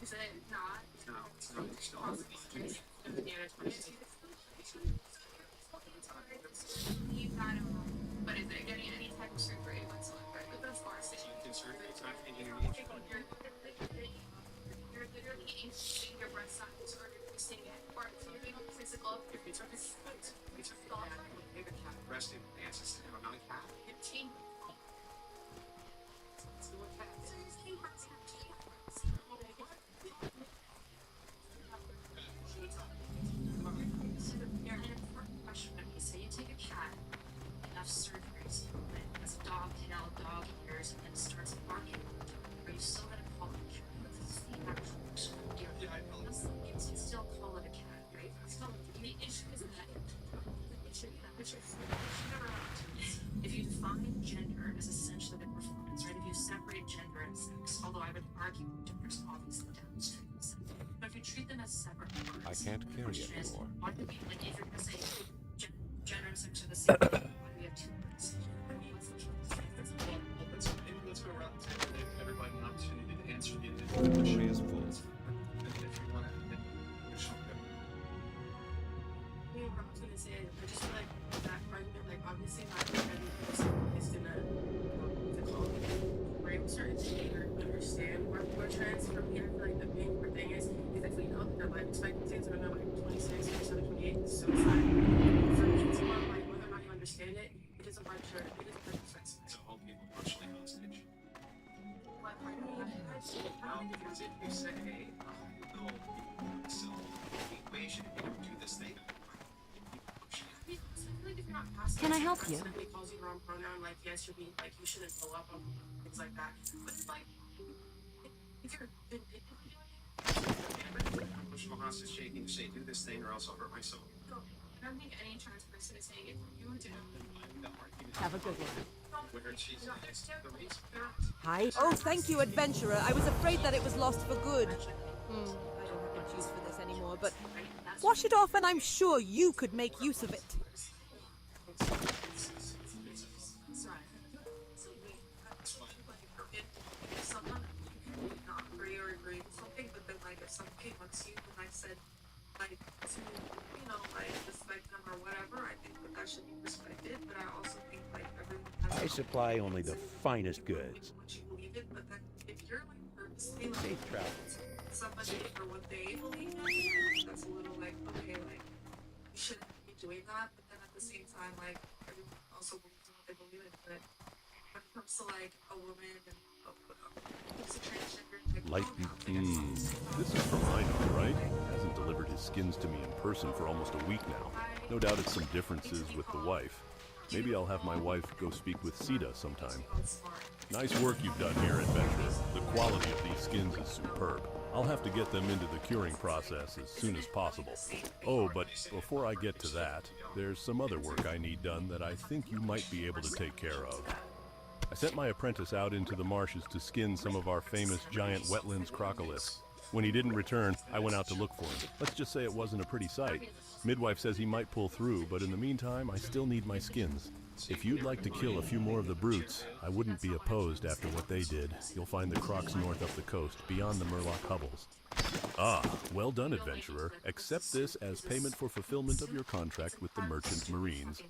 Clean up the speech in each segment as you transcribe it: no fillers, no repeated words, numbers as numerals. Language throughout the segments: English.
Is it not? No, it's not. But is it getting any type of surgery whatsoever? That's far. You can surgery. It's not anything you're literally increasing your breast size or reducing it, or if you're doing physical. If you took a cat breast implants, it's not a cat. So what cat? You're in a question when you say you take a cat, enough surgeries, when it's a dog tail, dog ears, and then starts barking, are you still going to call it a cat? That's the actual you still call it a cat, right? Still, the issue is that if you define gender as essentially the performance, right? If you separate gender and sex, although I would argue genders obviously demonstrate sex, but if you treat them as separate words, I can't carry it anymore. why do we, like, if you're going to say gender and sex are the same, why do we have two words? Let's go around and give everybody an opportunity to answer the individual question. Is full. If you want to, I was gonna say, I just feel like that argument, like obviously not every person is gonna frame certain things or understand where people are trans. For me, I feel like the main important thing is if we know that their life expectancy is around like 26, 27, 28, is suicide. For me, it's more like whether or not you understand it, it is a bunch of sex. to hold people emotionally hostage. What part of me? Because if you say, oh, no, so the equation, if you don't do this thing, Can I help you? Somebody calls you the wrong pronoun, like yes, you're being like you shouldn't blow up on things like that. But it's like if you're emotional hostage shaking to say, do this thing or else I'll hurt myself. I don't think any trans person is saying it for you to Have a good one. Where she's the reason. Hi. Oh, thank you, adventurer. I was afraid that it was lost for good. I don't have much use for this anymore, but wash it off and I'm sure you could make use of it. someone not agree or agree with something, but then like if somebody wants you and I said like to like respect them or whatever, I think that should be respected. But I also think like everyone has I supply only the finest goods. what you believe in, but then if you're like purposely like Safe travel. somebody for what they believe in, that's a little like okay, like you shouldn't be doing that. But then at the same time, like everyone also believes in what they believe in. But when it comes to like a woman and it's a transgender, like, Light This is from Ino, right? Hasn't delivered his skins to me in person for almost a week now. No doubt it's some differences with the wife. Maybe I'll have my wife go speak with Sita sometime. Nice work you've done here, Adventurer. The quality of these skins is superb. I'll have to get them into the curing process as soon as possible. Oh, but before I get to that, there's some other work I need done that I think you might be able to take care of. I sent my apprentice out into the marshes to skin some of our famous giant wetlands crocolids. When he didn't return, I went out to look for him. Let's just say it wasn't a pretty sight. Midwife says he might pull through, but in the meantime, I still need my skins. If you'd like to kill a few more of the brutes, I wouldn't be opposed after what they did. You'll find the crocs north up the coast, beyond the Murloc hovels. Ah, well done, adventurer. Accept this as payment for fulfillment of your contract with the Merchant Marines.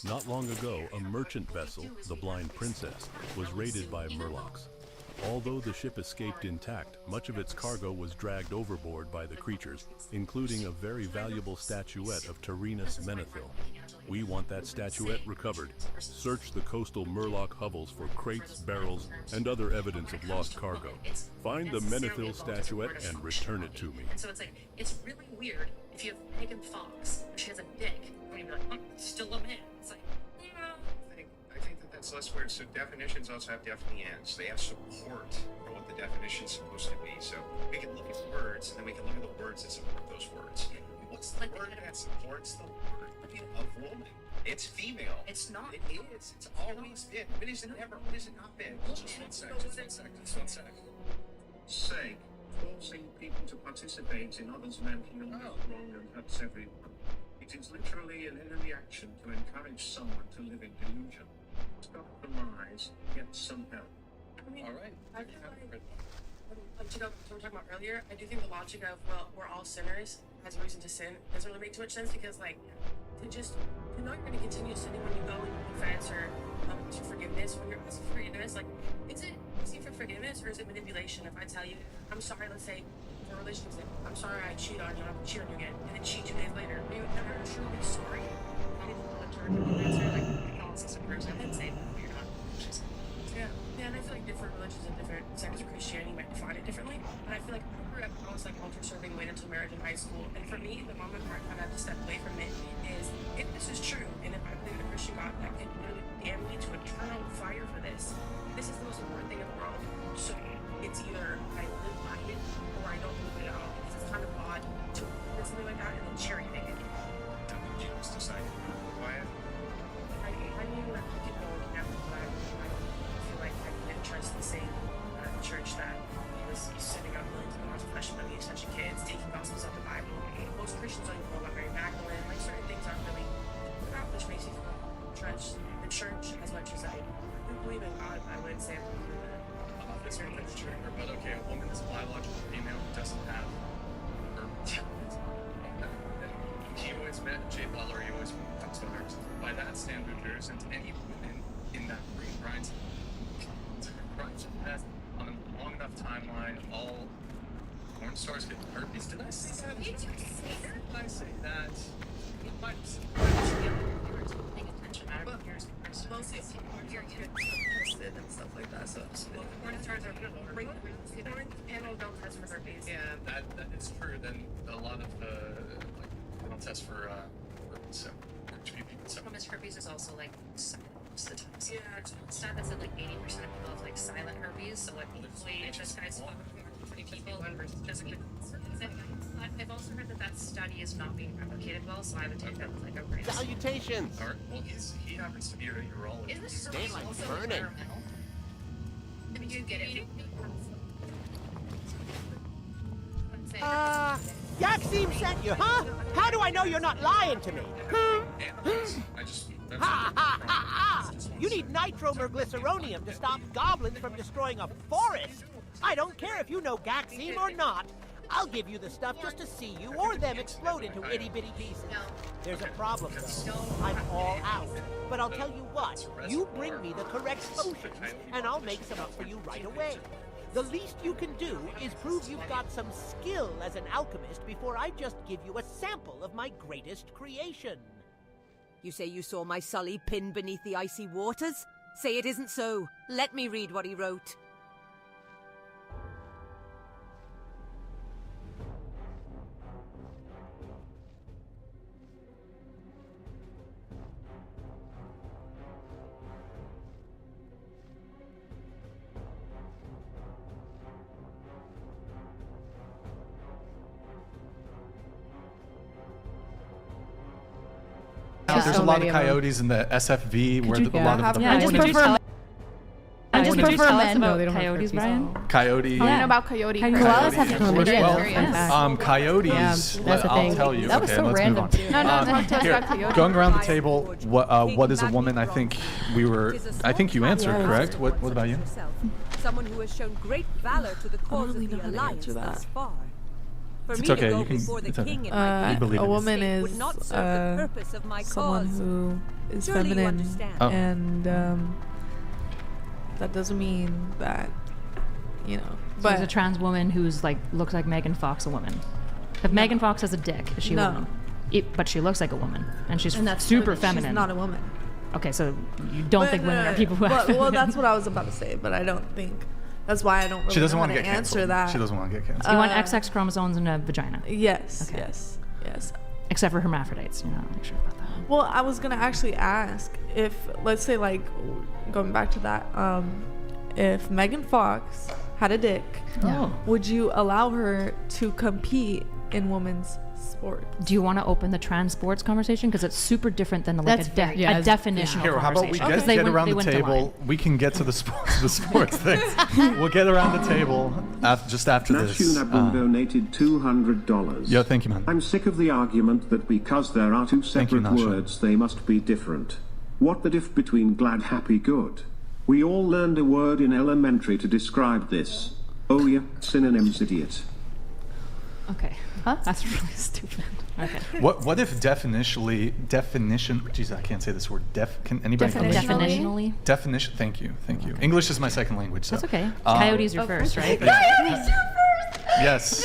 Not long ago, a merchant vessel, the Blind Princess, was raided by Murlocs. Although the ship escaped intact, much of its cargo was dragged overboard by the creatures, including a very valuable statuette of Tyrannus Menethil. We want that statuette recovered. Search the coastal Murloc hovels for crates, barrels, and other evidence of lost cargo. Find the Menethil statuette and return it to me. And so it's like, it's really weird if you have Megan Fox, and she has a dick, and you'd be like, oh, still a man. It's like, yeah. I think that that's less weird. So definitions also have definite ends. They have support for what the definition's supposed to be. So we can look at words, and then we can look at the words that support those words. What's the word that supports the word of woman? It's female. It's not. It is. It's always been. It is never. It is not been. Just one sec. Just one sec. Just one sec. Sake, forcing people to participate in others' mental illness wrong and hurts everyone. It is literally an enemy action to encourage someone to live in delusion. Stop the lies, get some help. I mean, All right. I feel like to go to what we were talking about earlier, I do think the logic of, well, we're all sinners, has a reason to sin, doesn't really make too much sense because, like, to know you're going to continue sinning when you go and you confess or ask for forgiveness, when you're asking for forgiveness, like, is it asking for forgiveness or is it manipulation? If I tell you, I'm sorry, let's say, for a relationship, I'm sorry I cheat on you, I'm cheat on you again, and then cheat 2 days later, are you never truly sorry? I didn't want to turn to the answer, like, Catholicism person, and say, no, you're not. Yeah, and I feel like different religions and different sects of Christianity might define it differently. And I feel like I grew up, I was like altar serving, wait until marriage in high school. And for me, the moment where I kind of have to step away from it is if this is true, and if I believe in a Christian God that could really damn me to eternal fire for this is the most important thing in the world. So it's either I live by it or I don't believe it at all. Because it's kind of odd to do something like that and then cherry pick it. Did you just decide to live by it? I mean, like, you could go and have but I don't feel like I can trust the same church that he was sending out millions of dollars of flesh money, touching kids, taking gospels out the Bible. Most Christians don't even know about Mary Magdalene. Like, certain things aren't really about, which makes you trust the church as much as I do believe in God. I wouldn't say I believe in the About this certain literature, but okay, a woman is a biological female who doesn't have her. He always met Jay Butler, he always talks about her. By that standard, there isn't any women in that ring, right? On a long enough timeline, all porn stars get herpes. Did I say that? Did I say that? You might have said Paying attention out of years. Mostly you're tested and stuff like that. So porn stars are porn panel don't test for herpes. yeah, that is true. Then a lot of like they don't test for herpes. So Promise herpes is also like silent most of the time. So Yeah. stat that said like 80% of people have like silent herpes. So like hopefully if this guy's pretty people physically. I've also heard that study is not being replicated well, so I would take that with like a grain of salt. Salutations! Alright, well, he happens to be a urologist. Is this They like also burning. environmental? I mean, you get it. Yaxim sent you, huh? How do I know you're not lying to me? I just Ha ha ha ha! You need nitromyrglyceronium to stop goblins from destroying a forest. I don't care if you know Gaxim or not. I'll give you the stuff just to see you or them explode into itty-bitty pieces. There's a problem, though. I'm all out. But I'll tell you what, you bring me the correct potions, and I'll make some up for you right away. The least you can do is prove you've got some skill as an alchemist before I just give you a sample of my greatest creation. You say you saw my Sully pinned beneath the icy waters? Say it isn't so. Let me read what he wrote. There's a lot of coyotes in the SFV where a lot of the I just prefer. I just prefer men. No, they don't coyotes, Brian. coyote. I know about coyote. Koalas have chlamydia. Well, coyotes. Yeah, that's the I'll thing. tell you. That was Okay, so let's random, move too. on. No, talk to us about coyotes. Going around the table, what is a woman? I think I think you answered correct. What about you? Someone who has shown great valor to the cause of the alliance thus far. For It's me to okay, go you can- before the it's okay. king in my You believe A in it. woman state is would not serve the purpose of my someone cause. who is Surely you feminine, understand. Oh. and that doesn't mean that So But there's a trans woman who's like looks like Megan Fox, a woman. If Megan Fox has a dick, is she a No. woman? But she looks like a woman, and she's and that's super she's feminine. not a woman. Okay, so you don't think women are people who have well, that's what I was about to say, but I don't think. That's why I don't really She doesn't know want how to to get answer canceled. that. She doesn't want to get canceled. You want XX chromosomes in a vagina, Yes, Okay. yes. except for hermaphrodites. You're not really sure about that. Well, I was gonna actually ask if, let's say, like, going back to that, if Megan Fox had a dick, Yeah. would you allow her to compete in women's sports? Do you want to open the trans sports conversation? Because it's super different than like a definitional Here, how about we conversation. get around the table? We can get to the sports thing. We'll get around the table just after this. Nabu donated $200. Yeah, thank you, man. I'm sick of the argument that because there are two Thank you, separate Nasha. words, they must be different. What the diff between glad, happy, good? We all learned a word in elementary to describe this. Oh yeah, synonyms idiot. Okay. Huh? That's really stupid. Okay. What if definition? Jeez, I can't say this word. Can anybody? Definitionally? Definition. Thank you. English is my second language. So. That's okay. Coyote's your first, right? Coyote's your first. Yes.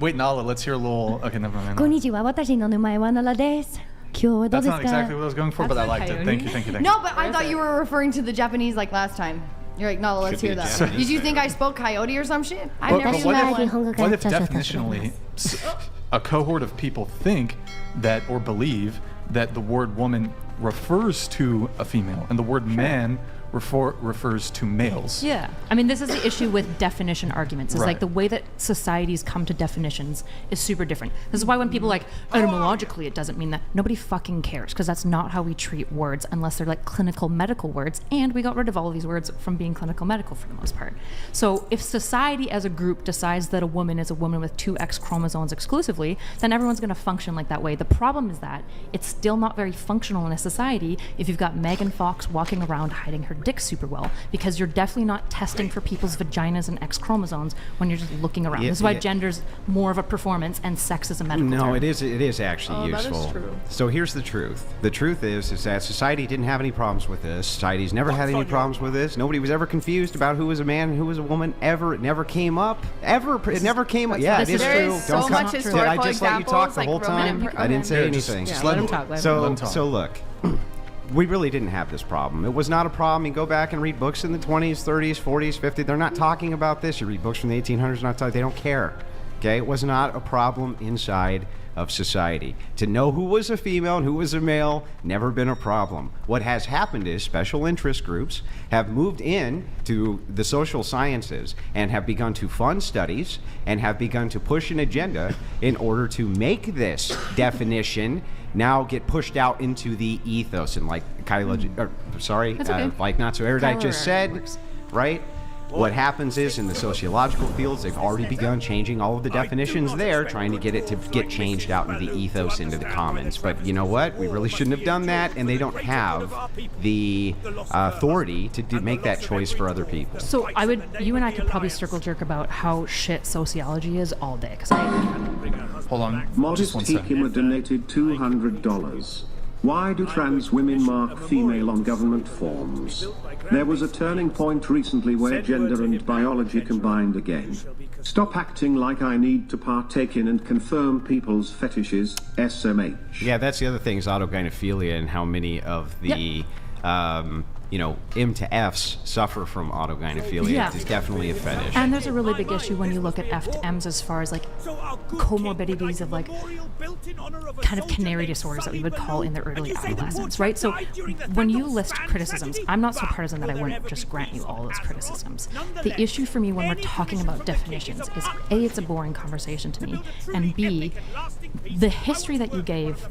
Wait, Nala, let's hear a little. Okay, never mind. こんにちは、私の名前はナラです。今日はどう That's です not か exactly what I was going for, but I liked it. Thank you. No, but I thought you were referring to the Japanese like last time. You're like, no, let's hear that. Did you think I spoke coyote or some shit? I've never seen that one. What if definitionally a cohort of people think that or believe that the word woman refers to a female and the word man refers to males? Yeah. I mean, this is the issue with definition arguments. It's like the way that societies come to definitions is super different. This is why when people like, etymologically, it doesn't mean that. Nobody fucking cares, because that's not how we treat words unless they're like clinical medical words. And we got rid of all of these words from being clinical medical for the most part. So if society as a group decides that a woman is a woman with 2 X chromosomes exclusively, then everyone's going to function like that way. The problem is that it's still not very functional in a society if you've got Megan Fox walking around hiding her dick super well, because you're definitely not testing for people's vaginas and X chromosomes when you're just looking around. This is why gender's more of a performance and sex is a medical term. It is actually useful. That is true. So here's the truth. The truth is that society didn't have any problems with this. Society's never had any problems with this. Nobody was ever confused about who was a man and who was a woman ever. It never came up. It never came up. Yeah, it is true. So much historical I just let you talk the whole time? I didn't say anything. Just let him talk. So look. We really didn't have this problem. It was not a problem. You go back and read books in the 20s, 30s, 40s, 50s. They're not talking about this. You read books from the 1800s, they don't care. Okay? It was not a problem inside of society. To know who was a female and who was a male, never been a problem. What has happened is special interest groups have moved in to the social sciences and have begun to fund studies and have begun to push an agenda in order to make this definition now get pushed out into the ethos. And like like Not So Erudite just said, right? What happens is in the sociological fields, they've already begun changing all of the definitions there, trying to get it to get changed out into the ethos, into the commons. But you know what? We really shouldn't have done that, and they don't have the authority to make that choice for other people. So you and I could probably circle jerk about how shit sociology is all day. Hold on. Modest Hikima donated $200. Why do trans women mark female on government forms? There was a turning point recently where gender and biology combined again. Stop acting like I need to partake in and confirm people's fetishes, SMH. Yeah, that's the other thing is autogynephilia and how many of the M to Fs suffer from autogynephilia. Yeah. It's definitely a fetish. And there's a really big issue when you look at F to Ms as far as like comorbidities of like kind of canary disorders that we would call in the early adolescence, right? So when you list criticisms, I'm not so partisan that I wouldn't just grant you all those criticisms. The issue for me when we're talking about definitions is A, it's a boring conversation to me, and B, the history that you gave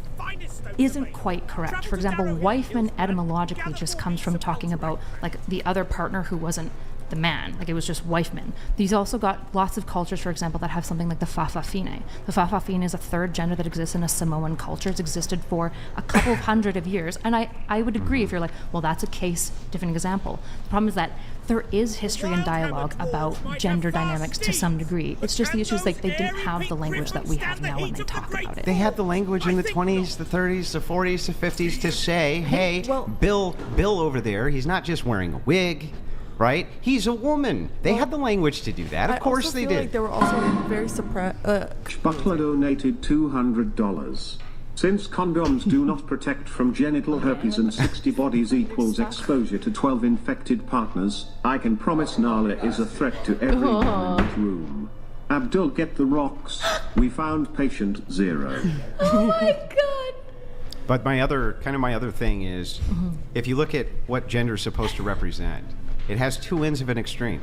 isn't quite correct. For example, wifeman etymologically just comes from talking about like the other partner who wasn't the man, like it was just wifeman. These also got lots of cultures, for example, that have something like the fa'afafine. The fa'afafine is a third gender that exists in a Samoan culture. It's existed for a couple of hundred of years, and I would agree if you're like, well, that's a case, different example. The problem is that there is history and dialogue about gender dynamics to some degree. It's just the issue is like they didn't have the language that we have now when they talk about it. They had the language in the 20s, the 30s, the 40s, the 50s to say, hey, Bill over there, he's not just wearing a wig, right? He's a woman. They had the language to do that. Of course they did. Like they were also very suppressed. Butler donated $200. Since condoms do not protect from genital herpes and 60 bodies equals exposure to 12 infected partners, I can promise Nala is a threat to every man in this room. Abdul, get the rocks. We found patient 0. Oh my god! But my other thing is, if you look at what gender is supposed to represent, it has 2 ends of an extreme.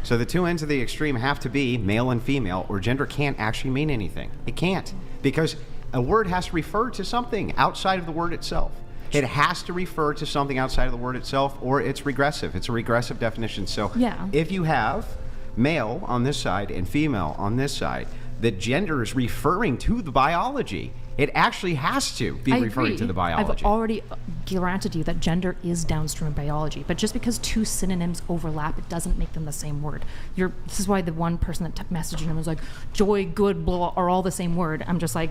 So the 2 ends of the extreme have to be male and female, or gender can't actually mean anything. It can't, because a word has to refer to something outside of the word itself. It has to refer to something outside of the word itself, or it's regressive. It's a regressive definition. So if you have male on this side and female on this side, the gender is referring to the biology. It actually has to be I referring agree. to the biology. I've already granted you that gender is downstream biology, but just because two synonyms overlap, it doesn't make them the same word. This is why the one person that messaged him was like, joy, good, blah, are all the same word. I'm just like,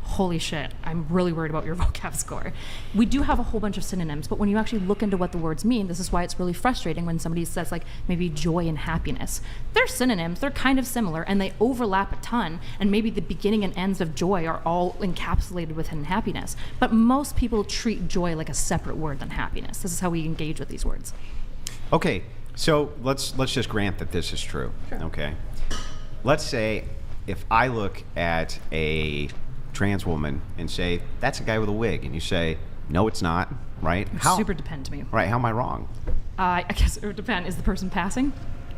holy shit, I'm really worried about your vocab score. We do have a whole bunch of synonyms, but when you actually look into what the words mean, this is why it's really frustrating when somebody says like maybe joy and happiness. They're synonyms, they're kind of similar, and they overlap a ton, and maybe the beginning and ends of joy are all encapsulated within happiness. But most people treat joy like a separate word than happiness. This is how we engage with these words. Okay, so let's just grant that this is true. Sure. Okay. Let's say if I look at a trans woman and say, that's a guy with a wig, and you say, no, it's not, right? How? Super depend to me. Right, how am I wrong? I guess it would depend. Is the person passing?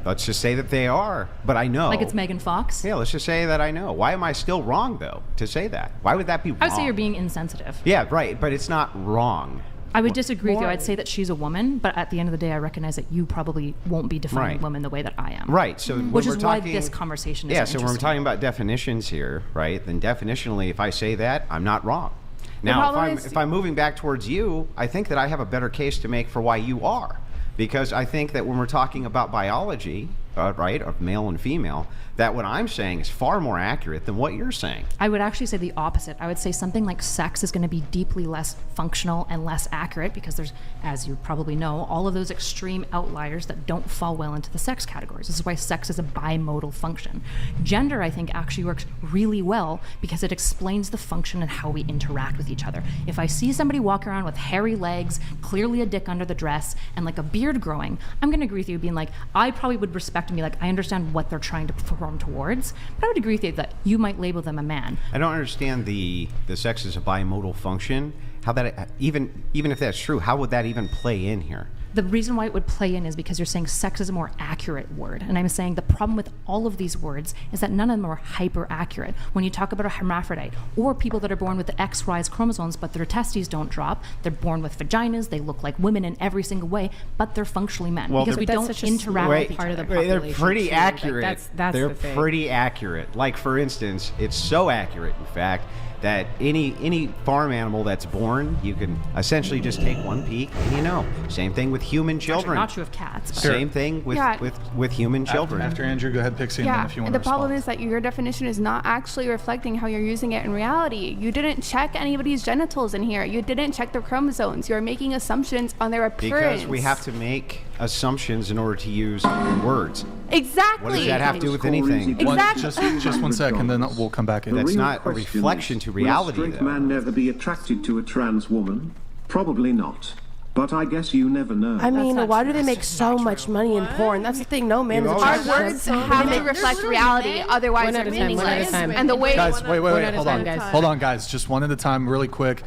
Let's just say that they are, but I know. Like it's Megan Fox? Yeah, let's just say that I know. Why am I still wrong, though, to say that? Why would that be wrong? I would say you're being insensitive. Yeah, right, but it's not wrong. I would disagree with you. I'd say that she's a woman, but at the end of the day, I recognize that you probably won't be defining Right. women the way that I am. Right. So when which we're is why talking, this conversation is yeah. So when we're interesting. talking about definitions here, right? Then definitionally, if I say that, I'm not wrong. The Now, problem if I'm moving back towards you, I think that I have a better case to make for why you are, because I think that when we're talking about biology, right, of male and female, that what I'm saying is far more accurate than what you're saying. I would actually say the opposite. I would say something like sex is going to be deeply less functional and less accurate because there's, as you probably know, all of those extreme outliers that don't fall well into the sex categories. This is why sex is a bimodal function. Gender, I think, actually works really well because it explains the function and how we interact with each other. If I see somebody walk around with hairy legs, clearly a dick under the dress, and like a beard growing, I'm going to agree with you being like, I probably would respect and be like, I understand what they're trying to perform towards, but I would agree with you that you might label them a man. I don't understand the sex is a bimodal function. How that even if that's true, how would that even play in here? The reason why it would play in is because you're saying sex is a more accurate word. And I'm saying the problem with all of these words is that none of them are hyper accurate. When you talk about a hermaphrodite or people that are born with the XY chromosomes but their testes don't drop, they're born with vaginas, they look like women in every single way, but they're functionally men Well, because we don't interact with each part of the other. population. They're pretty too. accurate. Like, that's They're the thing. pretty accurate. Like, for instance, it's so accurate, in fact, that any farm animal that's born, you can essentially just take one peek and you know. Same thing with human children. Not true of cats. But Same thing with, Yeah. with human children. After Andrew, go ahead, Pixie, and then if you want the to problem respond. is that your definition is not actually reflecting how you're using it in reality. You didn't check anybody's genitals in here. You didn't check their chromosomes. You're making assumptions on their appearance. Because we have to make assumptions in order to use words. Exactly. What does that have to do with anything? Just one sec, and then we'll come back in. That's real not a question reflection is, to will a reality, straight though. man never be attracted to a trans woman? Probably not. But I guess you never know. I mean, why do they make so much money in porn? That's the thing. No man is Our attracted words to have to reflect reality, otherwise One they're at a time, one at a meaningless. time. And the way Guys, wait, One at a hold time, on. guys. Hold on, guys. Just one at a time, really quick.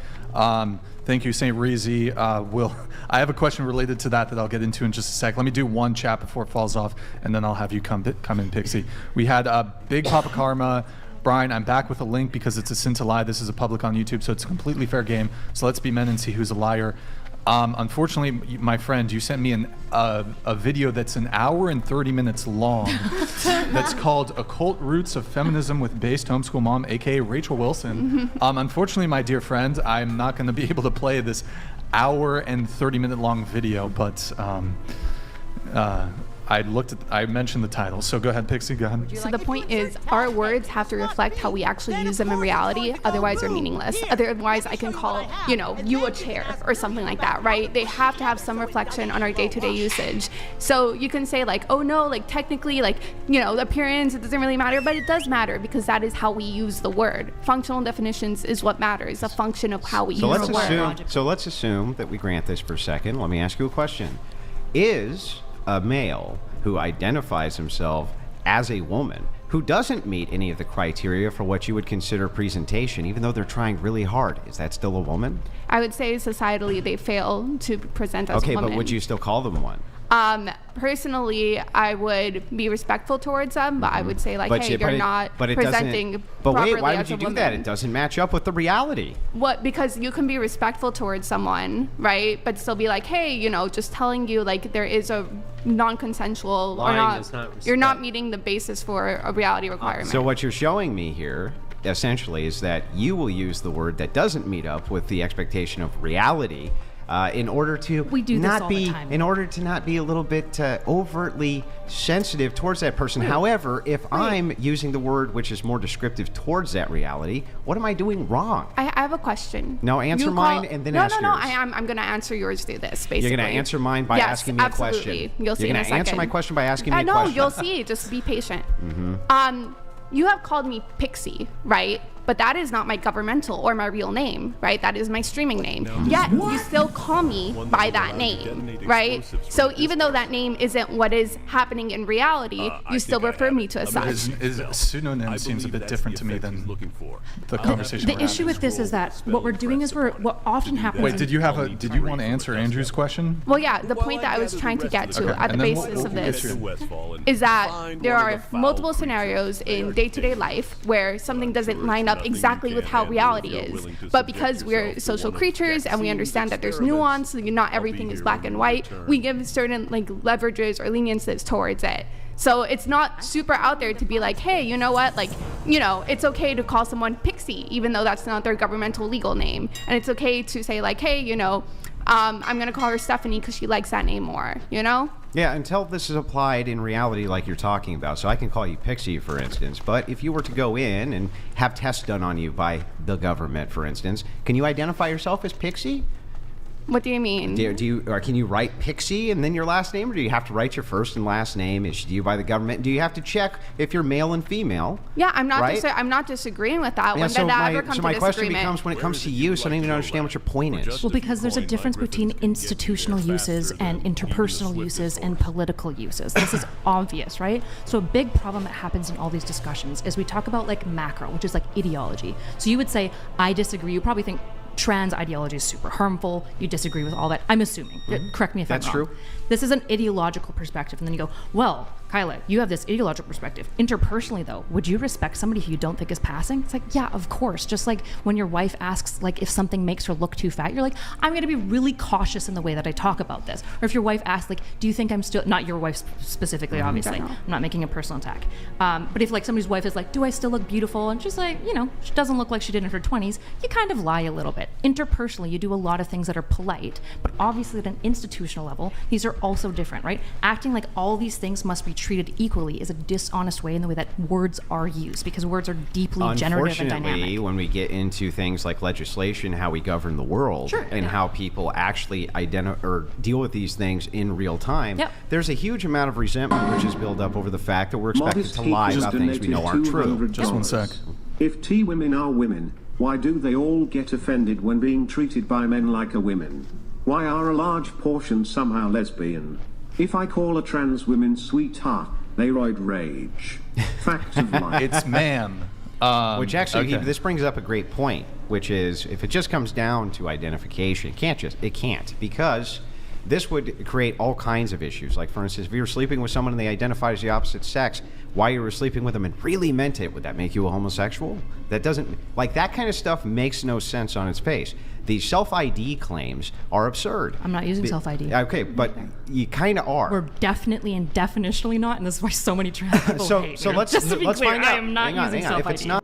Thank you, St. Reezy. I have a question related to that I'll get into in just a sec. Let me do one chat before it falls off, and then I'll have you come in, Pixie. We had Big Papa Karma. Brian, I'm back with a link because it's a sin to lie. This is a public on YouTube, so it's a completely fair game. So let's be men and see who's a liar. Unfortunately, my friend, you sent me a video that's an hour and 30 minutes long that's called Occult Roots of Feminism with Based Homeschool Mom, aka Rachel Wilson. Unfortunately, my dear friend, I'm not going to be able to play this hour and 30 minute long video, but I mentioned the title. So go ahead, Pixie, go ahead. So the point is, our words have to reflect how we actually use them in reality. Otherwise, they're meaningless. Otherwise, I can call, you a chair or something like that, right? They have to have some reflection on our day-to-day usage. So you can say like, oh no, like technically, like, appearance, it doesn't really matter, but it does matter because that is how we use the word. Functional definitions is what matters, a function of how we use the word. So let's assume that we grant this for a second. Let me ask you a question. Is a male who identifies himself as a woman, who doesn't meet any of the criteria for what you would consider presentation, even though they're trying really hard, is that still a woman? I would say societally they fail to present as Okay, women. but would you still call them one? Personally, I would be respectful towards them, but I would say like, hey, you're not presenting But properly wait, why as would you a do woman. that? It doesn't match up with the reality. What? Because you can be respectful towards someone, right? But still be like, hey, just telling you like there is a non-consensual Lying or not. is not You're not respect. meeting the basis for a reality requirement. So what you're showing me here essentially is that you will use the word that doesn't meet up with the expectation of reality in order to not be a little bit overtly sensitive towards that person. However, if I'm using the word which is more descriptive towards that reality, what am I doing wrong? I have a question. No, answer mine and then ask yours. No. I'm going to answer yours through this, basically. You're going to answer mine by asking me a question. You'll see You're going to answer my question by asking me a question. No, you'll see. Just be patient. You have called me Pixie, right? But that is not my governmental or my real name, right? That is my streaming name. Yet you still call me by that name, right? So even though that name isn't what is happening in reality, you still refer me to as such. His pseudonym seems a bit different to me than the conversation. The issue with this is that what we're doing is what often happens. Wait, did you want to answer Andrew's question? Well, yeah, the point that I was trying to get to at the basis of this is that there are multiple scenarios in day-to-day life where something doesn't line up exactly with how reality is. But because we're social creatures and we understand that there's nuance, not everything is black and white, we give certain leverages or leniences towards it. So it's not super out there to be like, hey, you know what? It's okay to call someone Pixie, even though that's not their governmental legal name. And it's okay to say hey, I'm going to call her Stephanie because she likes that name more, Yeah, until this is applied in reality like you're talking about. So I can call you Pixie, for instance. But if you were to go in and have tests done on you by the government, for instance, can you identify yourself as Pixie? What do you mean? Or can you write Pixie and then your last name, or do you have to write your first and last name issued to you by the government? Do you have to check if you're male and female? Yeah, I'm not. Right? I'm not disagreeing with that. Yeah, When so did that ever come so to my question disagreement? becomes, when it comes to you, so I don't even understand what your point is. Well, because there's a difference between institutional uses and interpersonal uses and political uses. This is obvious, right? So a big problem that happens in all these discussions is we talk about macro, which is ideology. So you would say, I disagree. You probably think trans ideology is super harmful. You disagree with all that. I'm assuming. Correct me if I'm wrong. That's true. This is an ideological perspective. And then you go, well, Kyla, you have this ideological perspective. Interpersonally, though, would you respect somebody who you don't think is passing? It's yeah, of course. Just like when your wife asks, if something makes her look too fat, you're I'm going to be really cautious in the way that I talk about this. Or if your wife asks, do you think I'm still, not your wife specifically, obviously. I'm not making a personal attack. But if somebody's wife is do I still look beautiful? And she's she doesn't look like she did in her 20s, you kind of lie a little bit. Interpersonally, you do a lot of things that are polite, but obviously at an institutional level, these are also different, right? Acting like all these things must be treated equally is a dishonest way in the way that words are used, because words are deeply generative and dynamic. Unfortunately, when we get into things like legislation, how we govern the world, and how people actually deal with these things in real time, there's a huge amount of resentment which is built up over the fact that we're expected to lie about things we know aren't true. Just one sec. If T women are women, why do they all get offended when being treated by men like a women? Why are a large portion somehow lesbian? If I call a trans woman sweetheart, they rage. Facts of life. It's man. Which actually, this brings up a great point, which is if it just comes down to identification, it can't, because this would create all kinds of issues. Like, for instance, if you were sleeping with someone and they identified as the opposite sex, while you were sleeping with them and really meant it, would that make you a homosexual? That doesn't, that kind of stuff makes no sense on its face. These self-ID claims are absurd. I'm not using self-ID. Okay, but you kind of are. We're definitely and definitionally not, and this is why so many trans people hate so me. let's Just to be clear, find out. I am not using self-ID. If it's not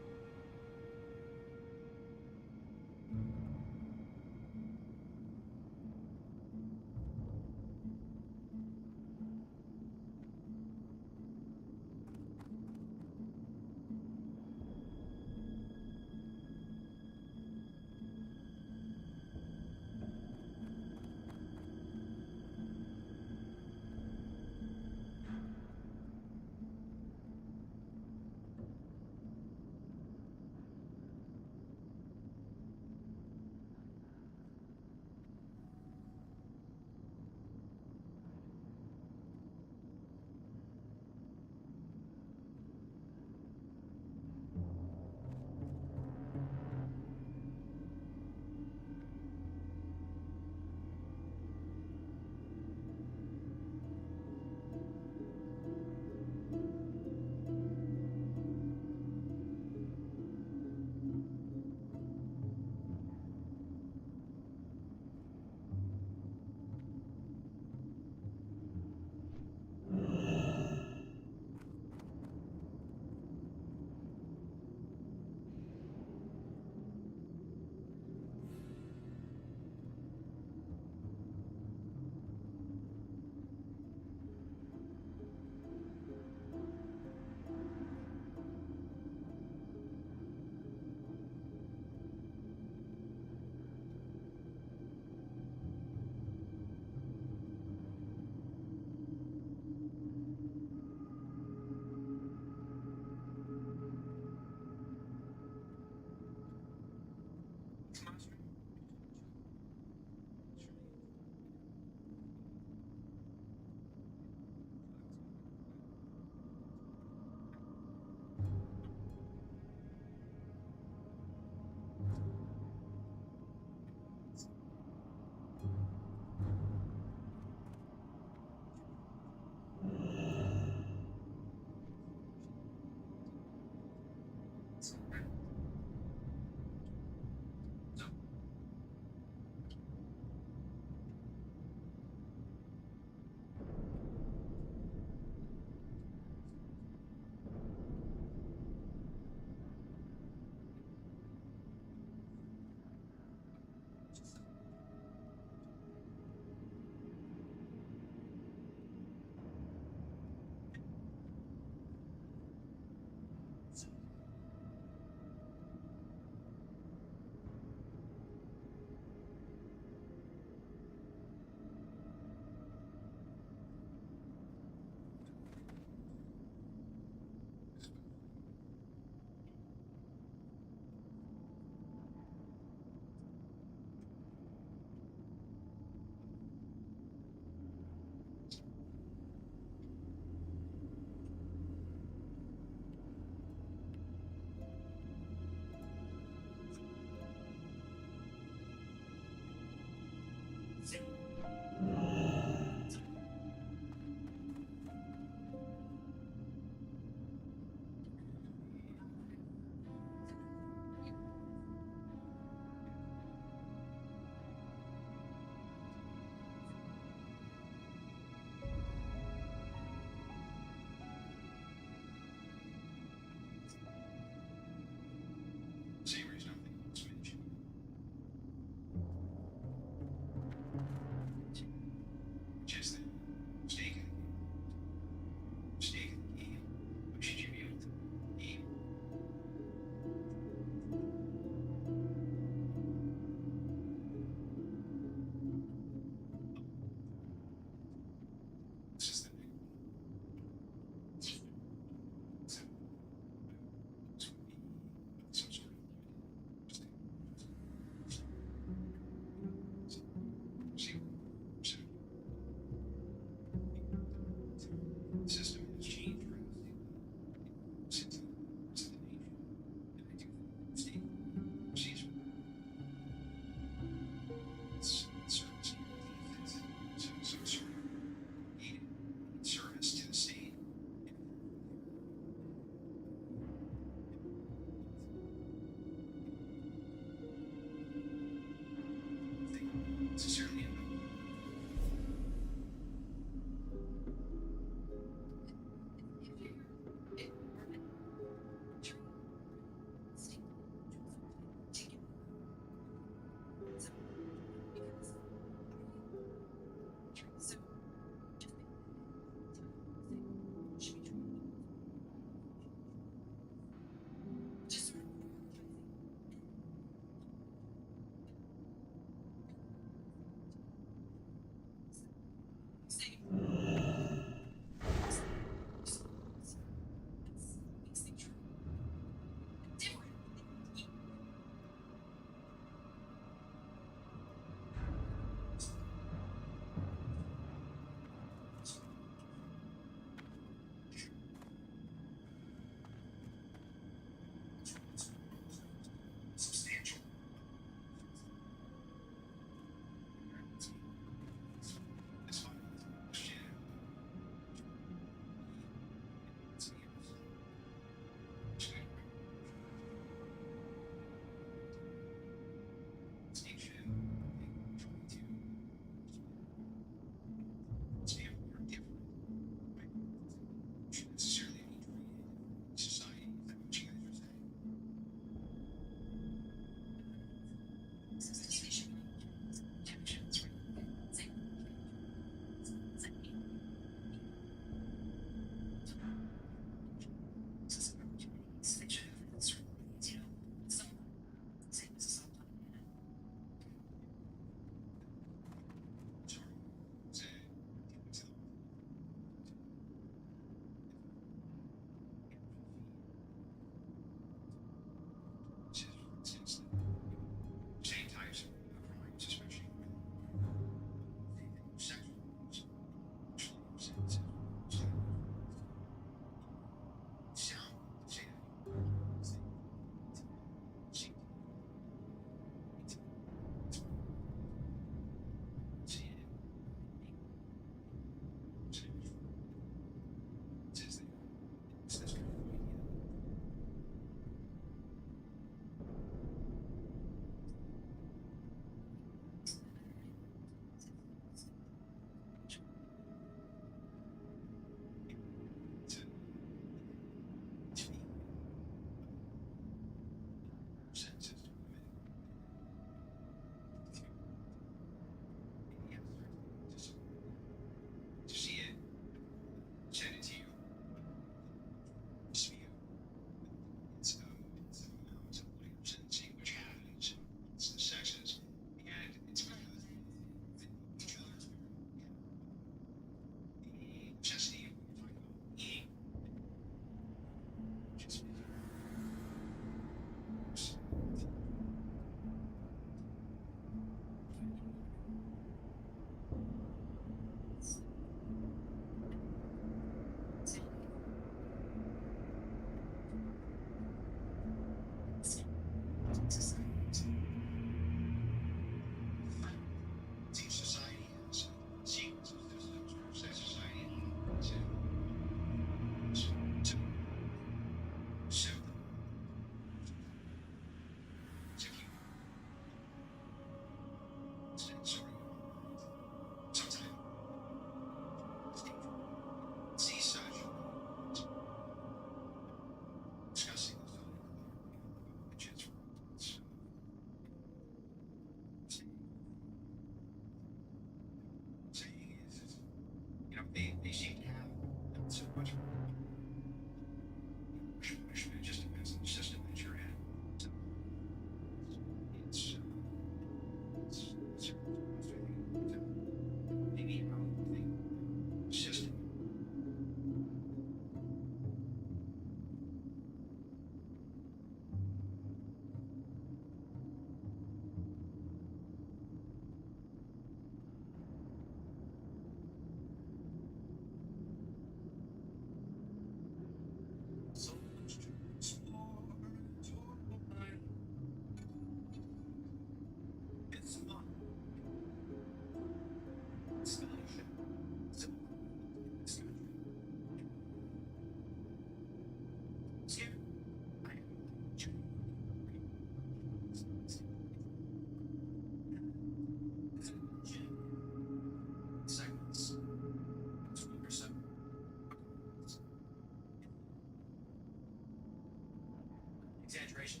hydration.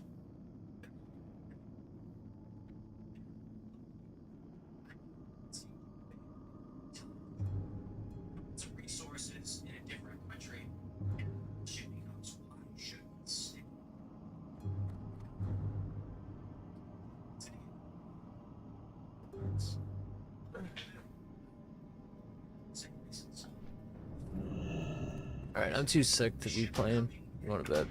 Resources in a different country. Shit becomes why shouldn't stay. Alright, I'm too sick to be playing. I'm going to bed.